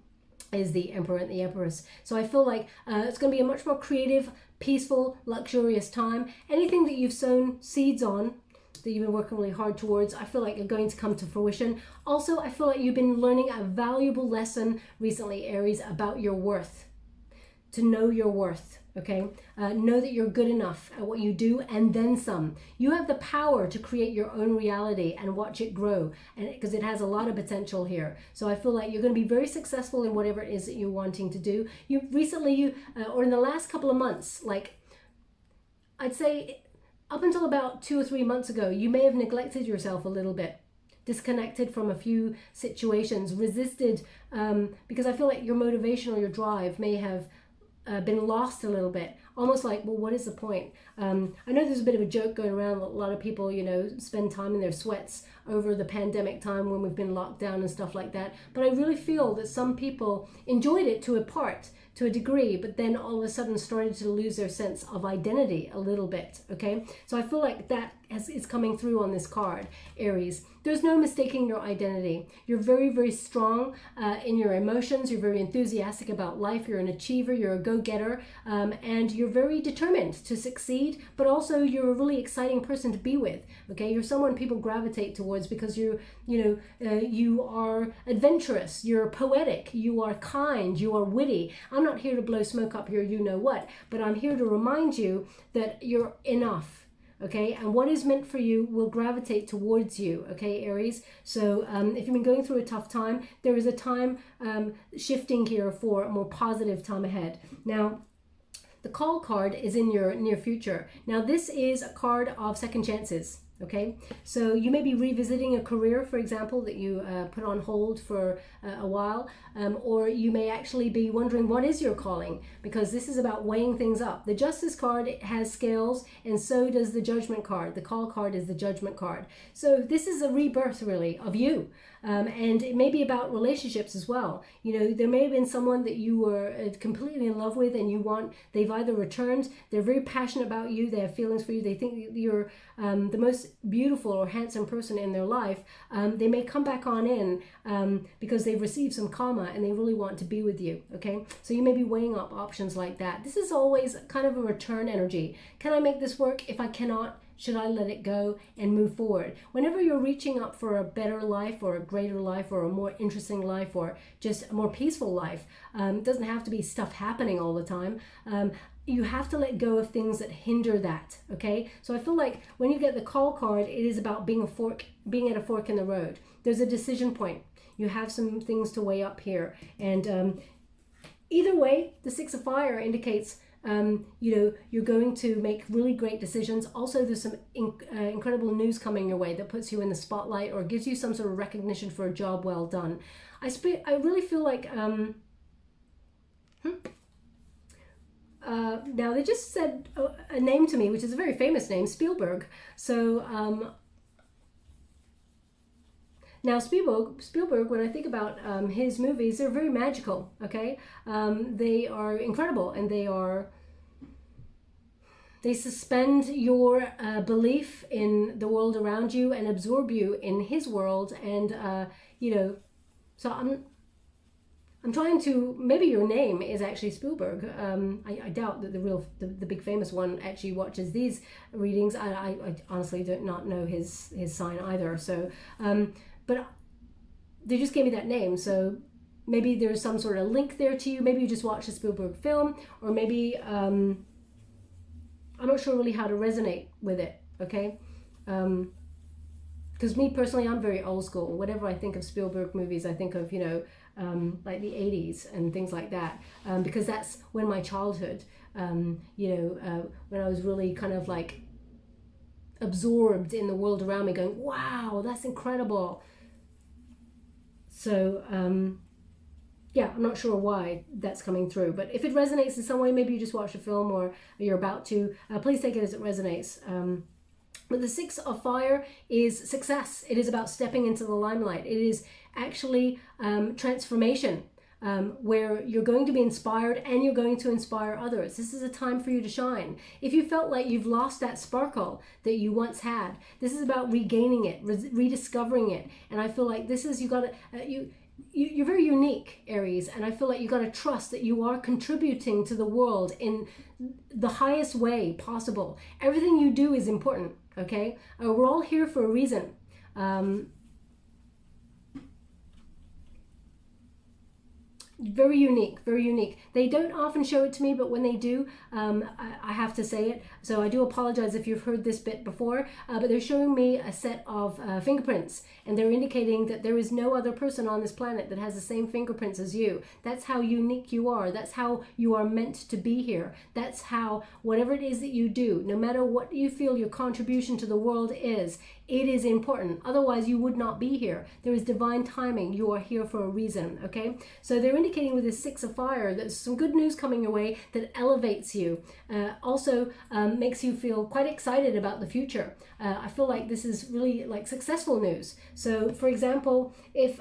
is the Emperor and the Empress. So I feel like it's going to be a much more creative, peaceful, luxurious time. Anything that you've sown seeds on, that you've been working really hard towards, I feel like are going to come to fruition. Also, I feel like you've been learning a valuable lesson recently, Aries, about your worth. To know your worth, okay? Know that you're good enough at what you do, and then some. You have the power to create your own reality and watch it grow, and because it has a lot of potential here. So I feel like you're going to be very successful in whatever it is that you're wanting to do. You recently, or in the last couple of months, like I'd say up until about 2 or 3 months ago, you may have neglected yourself a little bit, disconnected from a few situations, resisted, because I feel like your motivation or your drive may have been lost a little bit. Almost like, well, what is the point? I know there's a bit of a joke going around. A lot of people, you know, spend time in their sweats over the pandemic time when we've been locked down and stuff like that. But I really feel that some people enjoyed it to a part, to a degree, but then all of a sudden started to lose their sense of identity a little bit, okay? So I feel like that is coming through on this card, Aries. There's no mistaking your identity. You're very, very strong in your emotions. You're very enthusiastic about life. You're an achiever. You're a go-getter. And you're very determined to succeed, but also you're a really exciting person to be with, okay? You're someone people gravitate towards because you are adventurous. You're poetic. You are kind. You are witty. I'm not here to blow smoke up your you-know-what, but I'm here to remind you that you're enough. Okay, and what is meant for you will gravitate towards you, okay, Aries? So if you've been going through a tough time, there is a time shifting here for a more positive time ahead. Now, the Call card is in your near future. Now, this is a card of second chances. Okay, so you may be revisiting a career, for example, that you put on hold for a while, or you may actually be wondering what is your calling, because this is about weighing things up. The Justice card has scales, and so does the Judgment card. The Call card is the Judgment card. So this is a rebirth, really, of you. And it may be about relationships as well. You know, there may have been someone that you were completely in love with, and they've either returned, they're very passionate about you, they have feelings for you, they think you're the most beautiful or handsome person in their life. They may come back on in because they've received some karma and they really want to be with you, okay? So you may be weighing up options like that. This is always kind of a return energy. Can I make this work? If I cannot, should I let it go and move forward? Whenever you're reaching up for a better life or a greater life or a more interesting life or just a more peaceful life, it doesn't have to be stuff happening all the time. You have to let go of things that hinder that, okay? So I feel like when you get the Call card, it is about being at a fork in the road. There's a decision point. You have some things to weigh up here. And either way, the Six of Fire indicates you're going to make really great decisions. Also, there's some incredible news coming your way that puts you in the spotlight or gives you some sort of recognition for a job well done. I really feel like now they just said a name to me, which is a very famous name, Spielberg. So now Spielberg, when I think about his movies, they're very magical, okay? They are incredible, and they suspend your belief in the world around you and absorb you in his world. And so I'm trying to, maybe your name is actually Spielberg. I doubt that the big famous one actually watches these readings. I honestly do not know his sign either. So, but they just gave me that name. So maybe there's some sort of link there to you. Maybe you just watched a Spielberg film, or maybe I'm not sure really how to resonate with it, okay? Because me personally, I'm very old school. Whenever I think of Spielberg movies, I think of, like the 80s and things like that, because that's when my childhood, when I was really kind of like absorbed in the world around me, going, wow, that's incredible. So, yeah, I'm not sure why that's coming through, but if it resonates in some way, maybe you just watched a film or you're about to, please take it as it resonates. But the Six of Fire is success. It is about stepping into the limelight. It is actually transformation, where you're going to be inspired and you're going to inspire others. This is a time for you to shine. If you felt like you've lost that sparkle that you once had, this is about regaining it, rediscovering it. And I feel like this is, you're very unique, Aries, and I feel like you got to trust that you are contributing to the world in the highest way possible. Everything you do is important, okay? We're all here for a reason. Very unique, very unique. They don't often show it to me, but when they do, I have to say it. So I do apologize if you've heard this bit before, but they're showing me a set of fingerprints, and they're indicating that there is no other person on this planet that has the same fingerprints as you. That's how unique you are. That's how you are meant to be here. That's how, whatever it is that you do, no matter what you feel your contribution to the world is, it is important. Otherwise, you would not be here. There is divine timing. You are here for a reason, okay? So they're indicating with this Six of Fire, there's some good news coming your way that elevates you. Also makes you feel quite excited about the future. I feel like this is really like successful news. So, for example, if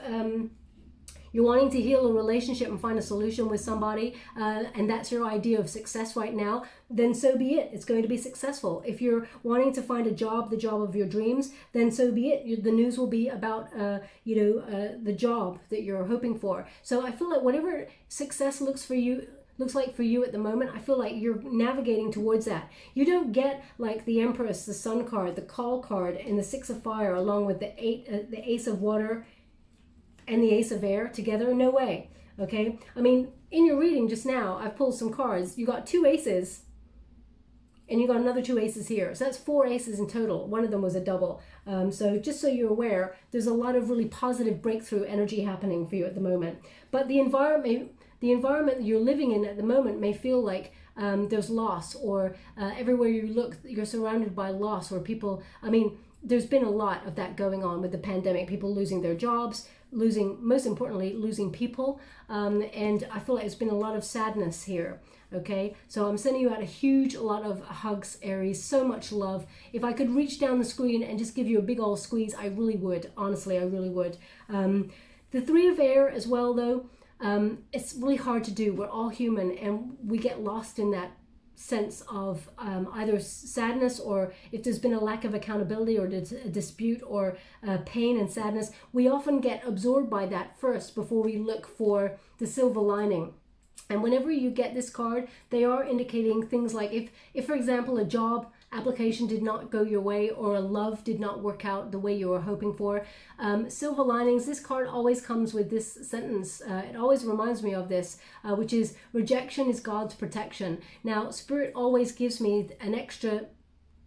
you're wanting to heal a relationship and find a solution with somebody, and that's your idea of success right now, then so be it. It's going to be successful. If you're wanting to find a job, the job of your dreams, then so be it. The news will be about, the job that you're hoping for. So I feel like whatever success looks like for you at the moment, I feel like you're navigating towards that. You don't get like the Empress, the Sun card, the Call card, and the Six of Fire along with the Ace of Water and the Ace of Air together. No way. Okay, I mean, in your reading just now, I've pulled some cards. You got two aces and you got another two aces here, so that's four aces in total. One of them was a double. So just so you're aware, there's a lot of really positive breakthrough energy happening for you at the moment. But the environment that you're living in at the moment may feel like there's loss, or everywhere you look, you're surrounded by loss, or people, there's been a lot of that going on with the pandemic, people losing their jobs, most importantly, losing people. And I feel like there's been a lot of sadness here. Okay, so I'm sending you out a lot of hugs, Aries, so much love. If I could reach down the screen and just give you a big old squeeze, I really would. Honestly, I really would. The Three of Air as well, though, it's really hard to do. We're all human, and we get lost in that sense of either sadness, or if there's been a lack of accountability or a dispute or pain and sadness, we often get absorbed by that first before we look for the silver lining. And whenever you get this card, they are indicating things like if for example, a job application did not go your way, or a love did not work out the way you were hoping for. Silver linings, this card always comes with this sentence. It always reminds me of this, which is, rejection is God's protection. Now, Spirit always gives me an extra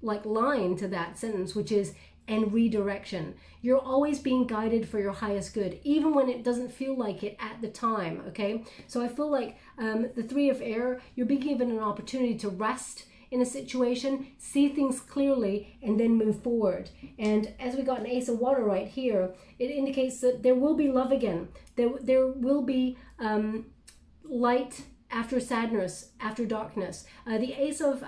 line to that sentence, which is, and redirection. You're always being guided for your highest good, even when it doesn't feel like it at the time, okay? So I feel like the Three of Air, you're being given an opportunity to rest in a situation, see things clearly, and then move forward. And as we got an Ace of Water right here, it indicates that there will be love again. There will be light after sadness, after darkness. The Ace of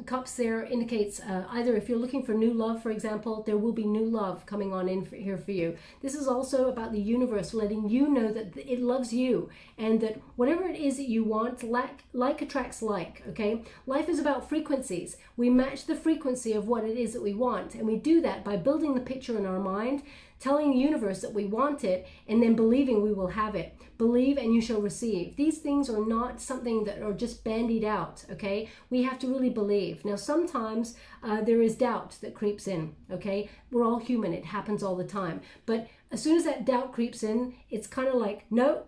Cups there indicates either if you're looking for new love, for example, there will be new love coming on in here for you. This is also about the universe letting you know that it loves you, and that whatever it is that you want, like attracts like, okay? Life is about frequencies. We match the frequency of what it is that we want, and we do that by building the picture in our mind, telling the universe that we want it, and then believing we will have it. Believe and you shall receive. These things are not something that are just bandied out, okay? We have to really believe. Now, sometimes there is doubt that creeps in, okay? We're all human. It happens all the time. But as soon as that doubt creeps in, it's kind of like, no,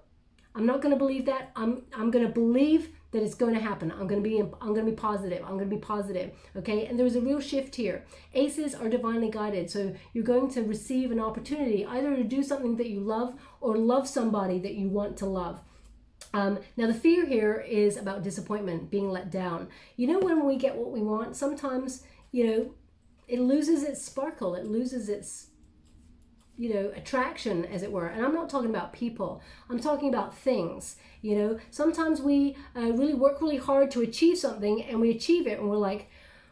I'm not going to believe that. I'm going to believe that it's going to happen. I'm going to be positive. I'm going to be positive. Okay. And there's a real shift here. Aces are divinely guided. So you're going to receive an opportunity either to do something that you love or love somebody that you want to love. Now the fear here is about disappointment, being let down. You know, when we get what we want, sometimes, you know, it loses its sparkle. It loses its, you know, attraction, as it were. And I'm not talking about people. I'm talking about things. You know, sometimes we really work really hard to achieve something, and we achieve it and we're like,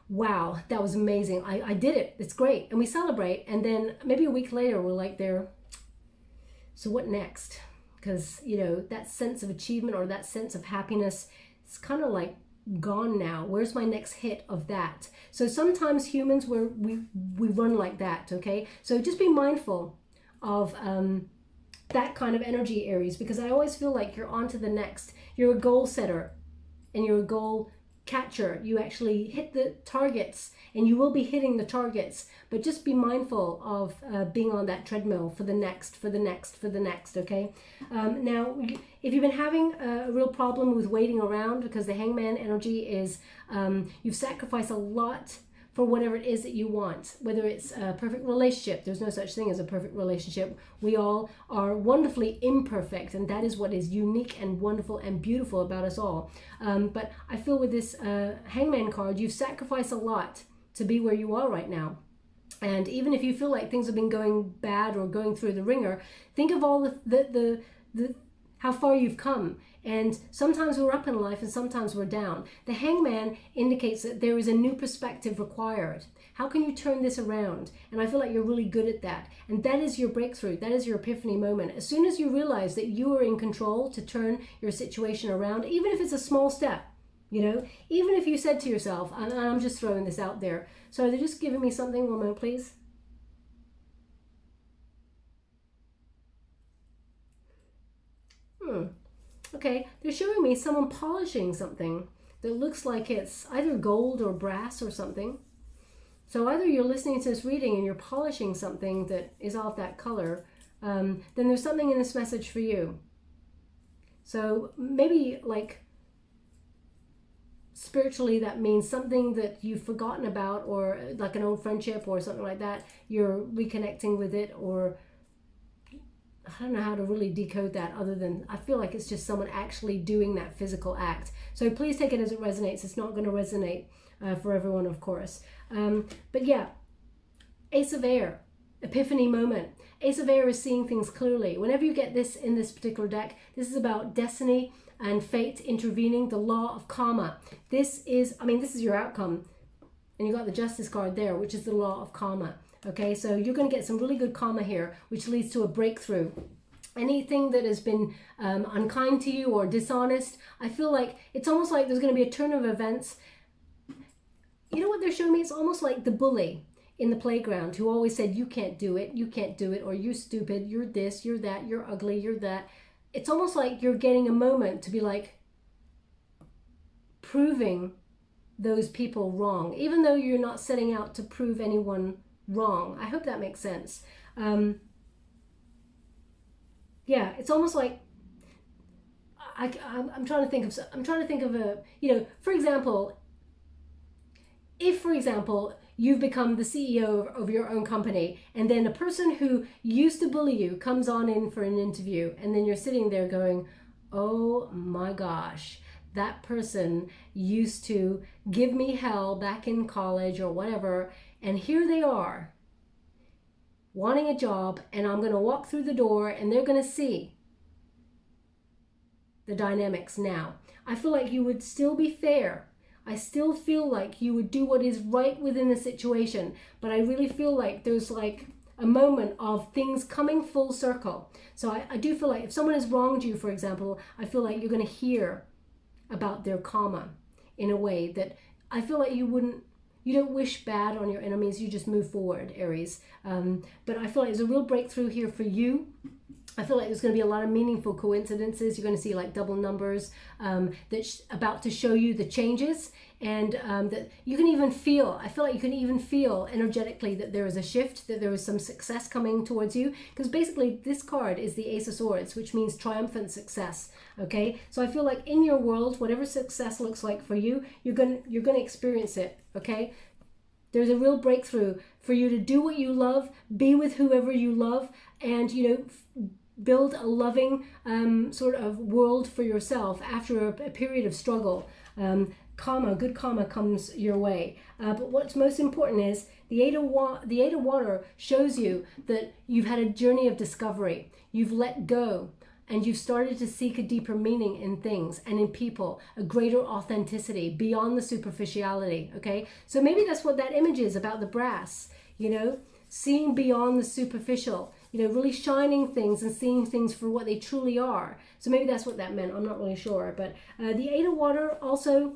wow, that was amazing. I did it. It's great. And we celebrate. And then maybe a week later, we're like there. So what next? Because, you know, that sense of achievement or that sense of happiness, it's kind of like gone now. Where's my next hit of that? So sometimes humans, we run like that, okay? So just be mindful of that kind of energy, Aries, because I always feel like you're on to the next. You're a goal setter and you're a goal catcher. You actually hit the targets, and you will be hitting the targets, but just be mindful of being on that treadmill for the next, okay? Now, if you've been having a real problem with waiting around, because the Hangman energy is you've sacrificed a lot for whatever it is that you want, whether it's a perfect relationship. There's no such thing as a perfect relationship. We all are wonderfully imperfect, and that is what is unique and wonderful and beautiful about us all. But I feel with this Hangman card, you've sacrificed a lot to be where you are right now. And even if you feel like things have been going bad or going through the ringer, think of all the how far you've come. And sometimes we're up in life and sometimes we're down. The Hangman indicates that there is a new perspective required. How can you turn this around? And I feel like you're really good at that. And that is your breakthrough. That is your epiphany moment. As soon as you realize that you are in control to turn your situation around, even if it's a small step, you know, even if you said to yourself, and I'm just throwing this out there. So they're just giving me something. One moment, please. Okay, they're showing me someone polishing something that looks like it's either gold or brass or something. So either you're listening to this reading and you're polishing something that is of that color, then there's something in this message for you. So maybe like spiritually that means something that you've forgotten about, or like an old friendship or something like that. You're reconnecting with it, or I don't know how to really decode that other than I feel like it's just someone actually doing that physical act. So please take it as it resonates. It's not going to resonate for everyone, of course. But yeah, Ace of Air, epiphany moment. Ace of Air is seeing things clearly. Whenever you get this in this particular deck, this is about destiny and fate intervening, the law of karma. This is your outcome. And you got the Justice card there, which is the law of karma. Okay, so you're going to get some really good karma here, which leads to a breakthrough. Anything that has been unkind to you or dishonest, I feel like it's almost like there's going to be a turn of events. You know what they're showing me? It's almost like the bully in the playground who always said, you can't do it, or you're stupid, you're this, you're that, you're ugly, you're that. It's almost like you're getting a moment to be like proving those people wrong, even though you're not setting out to prove anyone wrong. I hope that makes sense. Yeah, it's almost like I'm trying to think of a, you know, for example, if for example you've become the CEO of your own company, and then a person who used to bully you comes on in for an interview, and then you're sitting there going, oh my gosh, that person used to give me hell back in college or whatever, and here they are wanting a job, and I'm going to walk through the door and they're going to see the dynamics now. I feel like you would still be fair. I still feel like you would do what is right within the situation, but I really feel like there's like a moment of things coming full circle. So I do feel like if someone has wronged you, for example, I feel like you're going to hear about their karma in a way that I feel like you don't wish bad on your enemies, you just move forward, Aries. But I feel like there's a real breakthrough here for you. I feel like there's going to be a lot of meaningful coincidences. You're going to see like double numbers that's about to show you the changes, and that you can even feel, I feel like you can even feel energetically that there is a shift, that there is some success coming towards you, because basically this card is the Ace of Swords, which means triumphant success. Okay, so I feel like in your world, whatever success looks like for you, you're going to experience it. Okay, there's a real breakthrough for you to do what you love, be with whoever you love, and build a loving sort of world for yourself after a period of struggle. Karma, good karma comes your way. But what's most important is the Eight of Water shows you that you've had a journey of discovery. You've let go, and you've started to seek a deeper meaning in things and in people, a greater authenticity beyond the superficiality. Okay, so maybe that's what that image is about the brass. Seeing beyond the superficial. Really shining things and seeing things for what they truly are. So maybe that's what that meant. I'm not really sure. But the Eight of Water also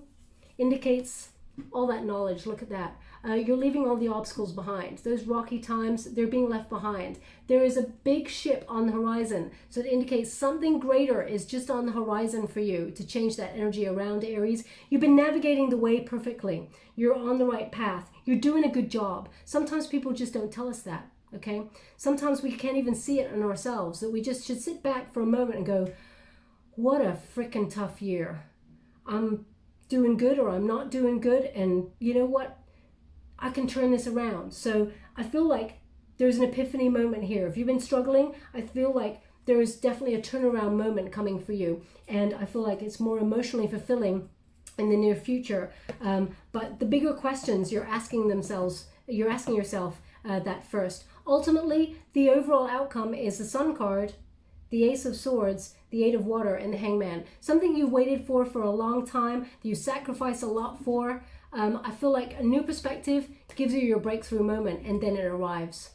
indicates all that knowledge. Look at that. You're leaving all the obstacles behind. Those rocky times, they're being left behind. There is a big ship on the horizon. So it indicates something greater is just on the horizon for you to change that energy around, Aries. You've been navigating the way perfectly. You're on the right path. You're doing a good job. Sometimes people just don't tell us that. Okay, sometimes we can't even see it in ourselves, that we just should sit back for a moment and go, what a freaking tough year. I'm doing good or I'm not doing good, and you know what? I can turn this around. So I feel like there's an epiphany moment here. If you've been struggling, I feel like there is definitely a turnaround moment coming for you, and I feel like it's more emotionally fulfilling in the near future. But the bigger questions you're asking yourself that first. Ultimately, the overall outcome is the Sun card, the Ace of Swords, the Eight of Water, and the Hangman. Something you waited for a long time, that you sacrificed a lot for. I feel like a new perspective gives you your breakthrough moment, and then it arrives.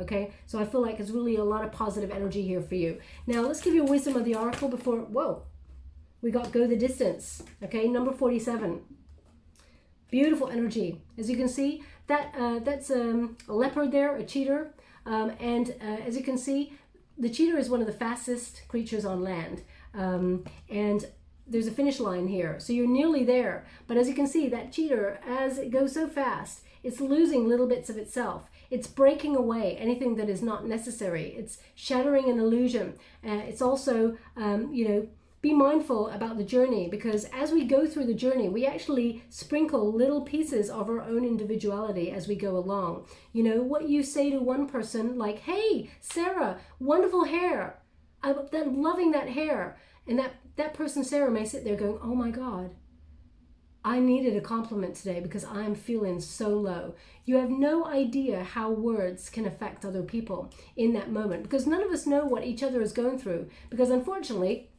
Okay, so I feel like it's really a lot of positive energy here for you. Now, let's give you a wisdom of the oracle before, whoa, we got go the distance. Okay, number 47. Beautiful energy. As you can see, that's a leopard there, a cheetah. As you can see, the cheetah is one of the fastest creatures on land. And there's a finish line here. So you're nearly there. But as you can see, that cheetah, as it goes so fast, it's losing little bits of itself. It's breaking away anything that is not necessary. It's shattering an illusion. It's also, be mindful about the journey, because as we go through the journey, we actually sprinkle little pieces of our own individuality as we go along. What you say to one person, like, hey, Sarah, wonderful hair. I'm loving that hair. And that person, Sarah, may sit there going, oh my God, I needed a compliment today because I'm feeling so low. You have no idea how words can affect other people in that moment, because none of us know what each other is going through. Because unfortunately,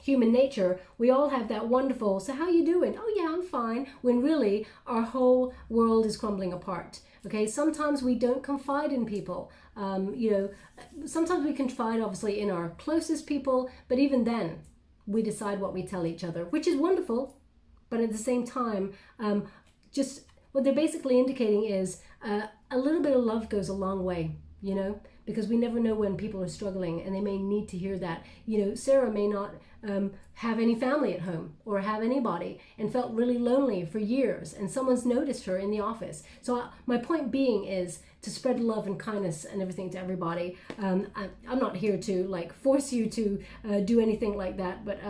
human nature, we all have that wonderful, so how you doing? Oh yeah, I'm fine. When really our whole world is crumbling apart. Okay, sometimes we don't confide in people. Sometimes we confide obviously in our closest people, but even then we decide what we tell each other, which is wonderful. But at the same time, just what they're basically indicating is a little bit of love goes a long way, because we never know when people are struggling and they may need to hear that. Sarah may not have any family at home or have anybody and felt really lonely for years, and someone's noticed her in the office. So my point being is to spread love and kindness and everything to everybody. I'm not here to force you to do anything like that, but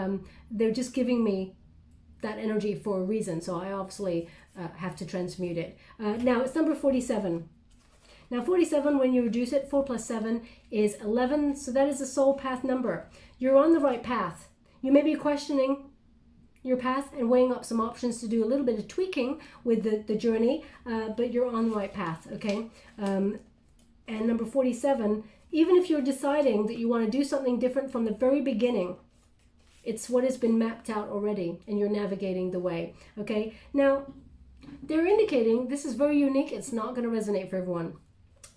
they're just giving me that energy for a reason, so I obviously have to transmute it. Now it's number 47. Now 47, when you reduce it, 4 plus 7 is 11, so that is a soul path number. You're on the right path. You may be questioning your path and weighing up some options to do a little bit of tweaking with the journey, but you're on the right path, okay? And number 47, even if you're deciding that you want to do something different from the very beginning, it's what has been mapped out already, and you're navigating the way, okay? Now, they're indicating, this is very unique, it's not going to resonate for everyone.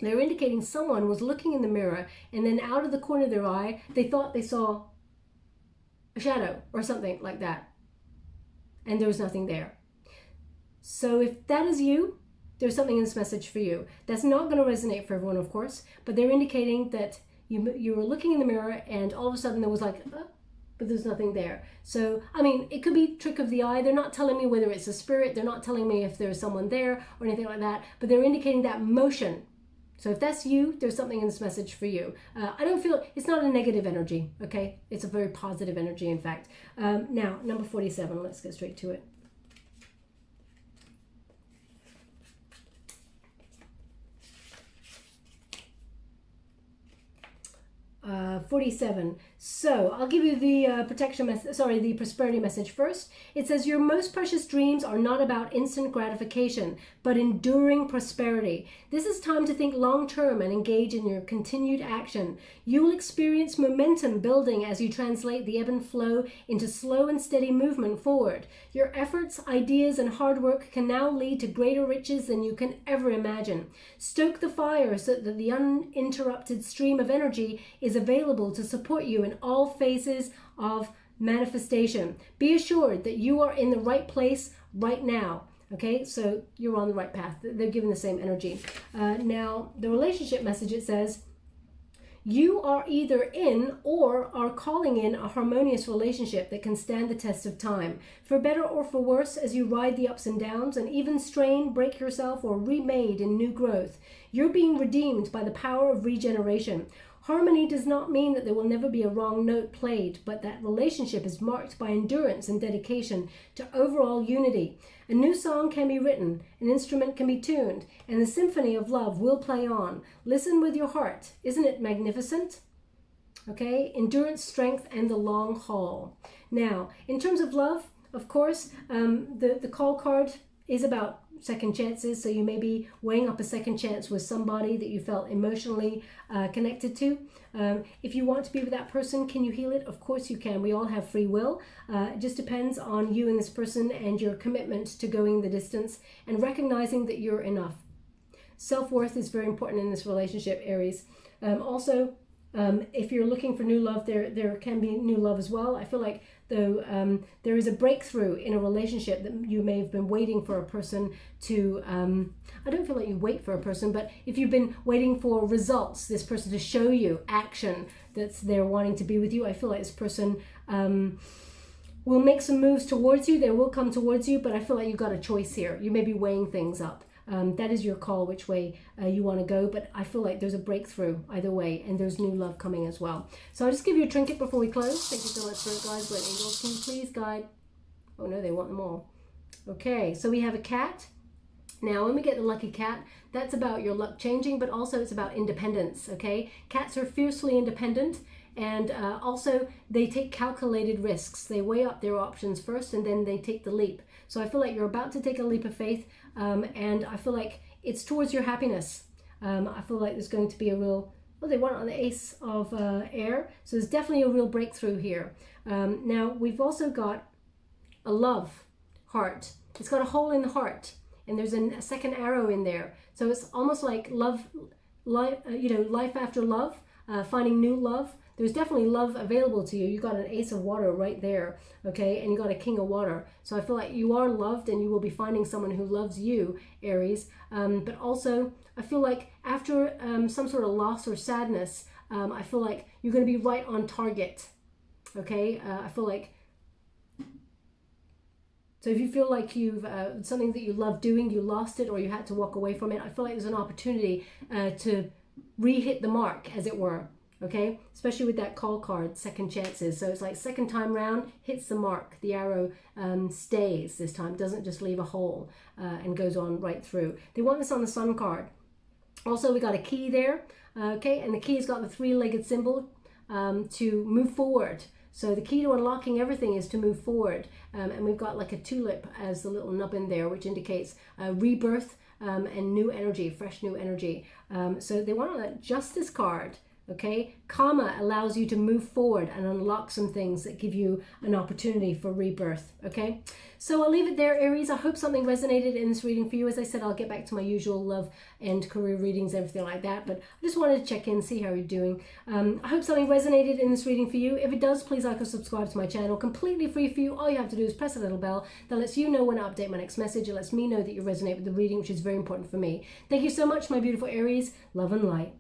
They're indicating someone was looking in the mirror, and then out of the corner of their eye, they thought they saw a shadow or something like that, and there was nothing there. So if that is you, there's something in this message for you. That's not going to resonate for everyone, of course, but they're indicating that, you were looking in the mirror and all of a sudden there was like, but there's nothing there. So, I mean, it could be trick of the eye. They're not telling me whether it's a spirit. They're not telling me if there's someone there or anything like that, but they're indicating that motion. So if that's you, there's something in this message for you. I don't feel, it's not a negative energy, okay? It's a very positive energy, in fact. Now, number 47, let's get straight to it. 47. So I'll give you the the prosperity message first. It says your most precious dreams are not about instant gratification, but enduring prosperity. This is time to think long term and engage in your continued action. You will experience momentum building as you translate the ebb and flow into slow and steady movement forward. Your efforts, ideas, and hard work can now lead to greater riches than you can ever imagine. Stoke the fire so that the uninterrupted stream of energy is available to support you in all phases of manifestation. Be assured that you are in the right place right now. Okay, so you're on the right path. They're giving the same energy. Now, the relationship message, it says, you are either in or are calling in a harmonious relationship that can stand the test of time. For better or for worse, as you ride the ups and downs and even strain, break yourself, or remade in new growth, you're being redeemed by the power of regeneration. Harmony does not mean that there will never be a wrong note played, but that relationship is marked by endurance and dedication to overall unity. A new song can be written, an instrument can be tuned, and the symphony of love will play on. Listen with your heart. Isn't it magnificent? Okay, endurance, strength, and the long haul. Now, in terms of love, of course, the call card is about second chances, so you may be weighing up a second chance with somebody that you felt emotionally connected to. If you want to be with that person, can you heal it? Of course you can. We all have free will. It just depends on you and this person and your commitment to going the distance and recognizing that you're enough. Self-worth is very important in this relationship, Aries. Also, if you're looking for new love, there can be new love as well. I feel like though there is a breakthrough in a relationship that you may have been waiting for a person to, I don't feel like you wait for a person, but if you've been waiting for results, this person to show you action that's they're wanting to be with you, I feel like this person will make some moves towards you. They will come towards you, but I feel like you've got a choice here. You may be weighing things up. That is your call which way you want to go, but I feel like there's a breakthrough either way, and there's new love coming as well. So I'll just give you a trinket before we close. Thank you so much, Spirit Guides, Great Angels. Can you please guide? Oh no, they want them all. Okay, so we have a cat. Now, when we get the lucky cat, that's about your luck changing, but also it's about independence, okay? Cats are fiercely independent, and also they take calculated risks. They weigh up their options first, and then they take the leap. So I feel like you're about to take a leap of faith, and I feel like it's towards your happiness. I feel like there's going to be a real, well, they want it on the Ace of Air, so there's definitely a real breakthrough here. Now, we've also got a love heart. It's got a hole in the heart, and there's a second arrow in there. So it's almost like life after love, finding new love. There's definitely love available to you. You got an Ace of Water right there, okay? And you got a King of Water. So I feel like you are loved, and you will be finding someone who loves you, Aries. But also, I feel like after some sort of loss or sadness, I feel like you're going to be right on target, okay? I feel like, so if you feel like you've something that you love doing, you lost it or you had to walk away from it, I feel like there's an opportunity to re-hit the mark, as it were. Okay, especially with that call card, second chances. So it's like second time round, hits the mark. The arrow stays this time, doesn't just leave a hole and goes on right through. They want this on the Sun card. Also, we got a key there, okay, and the key's got the three-legged symbol to move forward. So the key to unlocking everything is to move forward. And we've got like a tulip as the little nub in there, which indicates rebirth and new energy, fresh new energy. So they want that Justice card. Okay, karma allows you to move forward and unlock some things that give you an opportunity for rebirth. Okay, so I'll leave it there, Aries. I hope something resonated in this reading for you. As I said, I'll get back to my usual love and career readings, everything like that, but I just wanted to check in, see how you're doing. I hope something resonated in this reading for you. If it does, please like or subscribe to my channel. Completely free for you. All you have to do is press a little bell that lets you know when I update my next message. It lets me know that you resonate with the reading, which is very important for me. Thank you so much, my beautiful Aries. Love and light.